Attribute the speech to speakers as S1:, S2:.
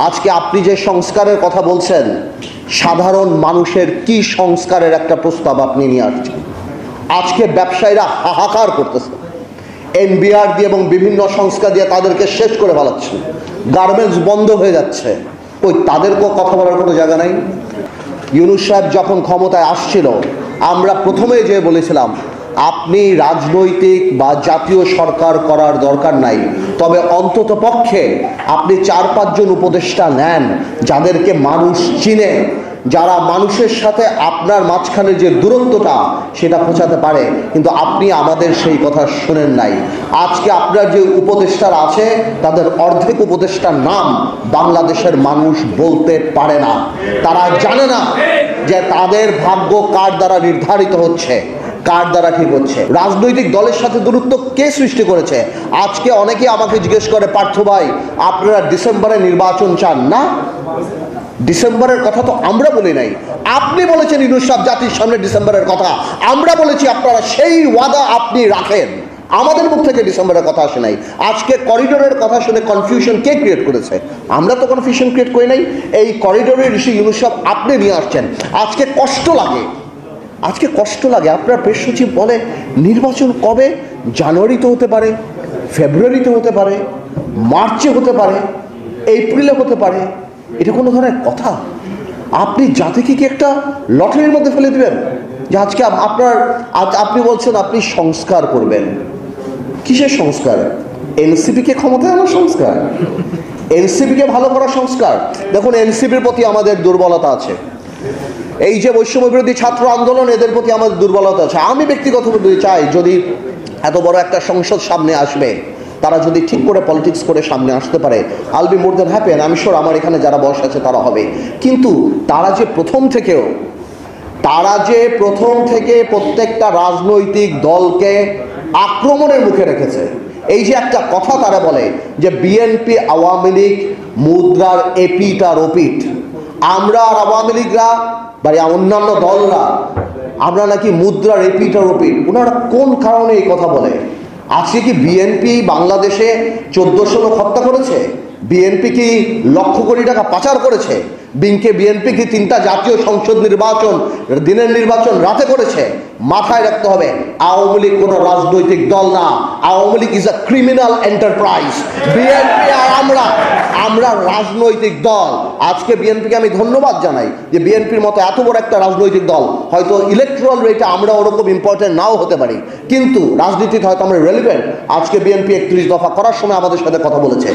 S1: আজকে আপনি যে সংস্কারের কথা বলছেন, সাধারণ মানুষের কি সংস্কারের একটা প্রস্তাব আপনি নিয়ে আসছেন? আজকে ব্যবসায়ীরা হাহাকার করতেছে, এনবিআর দিয়ে এবং বিভিন্ন সংস্থা দিয়ে তাদেরকে শেষ করে ফেলাচ্ছে, গার্মেন্টস বন্ধ হয়ে যাচ্ছে। ওই তাদেরকেও কথা বলার কোনো জায়গা নাই। ইউনূস সাহেব যখন ক্ষমতায় আসছিল, আমরা প্রথমে যে বলেছিলাম আপনি রাজনৈতিক বা জাতীয় সরকার করার দরকার নাই, তবে অন্তত পক্ষে আপনি 4-5 জন উপদেষ্টা নেন যাদেরকে মানুষ চিনে, যারা মানুষের সাথে আপনার মাঝখানে যে দূরত্বটা সেটা পৌঁছাতে পারে। কিন্তু আপনি আমাদের সেই কথা শোনেন নাই। আজকে আপনার যে উপদেষ্টারা আছে তাদের অর্ধেক উপদেষ্টার নাম বাংলাদেশের মানুষ বলতে পারে না। তারা জানে না যে তাদের ভাগ্য কার দ্বারা নির্ধারিত হচ্ছে, কার দ্বারা ঠিক হচ্ছে। রাজনৈতিক দলের সাথে দূরত্ব কে সৃষ্টি করেছে? আজকে অনেকে আমাকে জিজ্ঞেস করে, পার্থ ভাই আপনারা ডিসেম্বরে নির্বাচন চান না? ডিসেম্বরের কথা তো আমরা বলি নাই, আপনি বলেছেন ইউনূস সাহেব জাতির সামনে ডিসেম্বরের কথা। আমরা বলেছি আপনারা সেই ওয়াদা আপনি রাখেন, আমাদের মুখ থেকে ডিসেম্বরের কথা আসে নাই। আজকে করিডোরের কথা শুনে কনফিউশন কে ক্রিয়েট করেছে? আমরা তো কনফিউশন ক্রিয়েট করি নাই। এই করিডোরের ইস্যু ইউনূস সাহেব আপনি নিয়ে আসছেন। আজকে কষ্ট লাগে, আজকে কষ্ট লাগে। আপনার প্রেস সচিব বলে নির্বাচন কবে? জানুয়ারিতে হতে পারে, ফেব্রুয়ারিতে হতে পারে, মার্চে হতে পারে, এপ্রিলে হতে পারে। এটা কোনো ধরনের কথা? আপনি জাতিকে কি একটা লটারির মধ্যে ফেলে দিবেন যে আজকে আপনি বলছেন আপনি সংস্কার করবেন? কিসের সংস্কার? এনসিপিকে ক্ষমতায় আনার সংস্কার, এনসিপিকে ভালো করার সংস্কার। দেখুন, এনসিপির প্রতি আমাদের দুর্বলতা আছে। এই যে বৈষম্য বিরোধী ছাত্র আন্দোলন, এদের প্রতি আমাদের দুর্বলতা আছে। আমি ব্যক্তিগতভাবে চাই যদি এত বড় একটা সংসদ সামনে আসবে, তারা যদি ঠিক করে পলিটিক্স করে সামনে আসতে পারে, I'll be more than happy. আমি শিওর আমার এখানে যারা বয়স আছে তারা হবে। কিন্তু তারা যে প্রথম থেকে প্রত্যেকটা রাজনৈতিক দলকে আক্রমণের মুখে রেখেছে। এই যে একটা কথা তারা বলে যে বিএনপি আওয়ামী লীগ মুদ্রার এপিট আর ওপিট, আমরা আর আওয়ামী লীগরা বা অন্যান্য দলরা আমরা নাকি মুদ্রার এপিট আর ওপিট। ওনারা কোন কারণে এই কথা বলে? আজকে কি বিএনপি বাংলাদেশে 1400 লোক হত্যা করেছে? বিএনপি কি লক্ষ কোটি টাকা পাচার করেছে? বিএনপি কি 3টা জাতীয় সংসদ নির্বাচন, দিনের নির্বাচন রাতে করেছে? মাথায় রাখতে হবে, আওয়ামী লীগ কোনো রাজনৈতিক দল না। Awami League is a criminal enterprise. BNP আর আমরা রাজনৈতিক দল। আজকে বিএনপিকে আমি ধন্যবাদ জানাই যে বিএনপির মতো এত বড় একটা রাজনৈতিক দল, হয়তো ইলেকট্রাল রেটে আমরা ওরকম ইম্পর্টেন্ট নাও হতে পারি, কিন্তু রাজনীতিতে হয়তো আমরা রেলিভেন্ট। আজকে বিএনপি 31 দফা করার সময় আমাদের সাথে কথা বলেছে।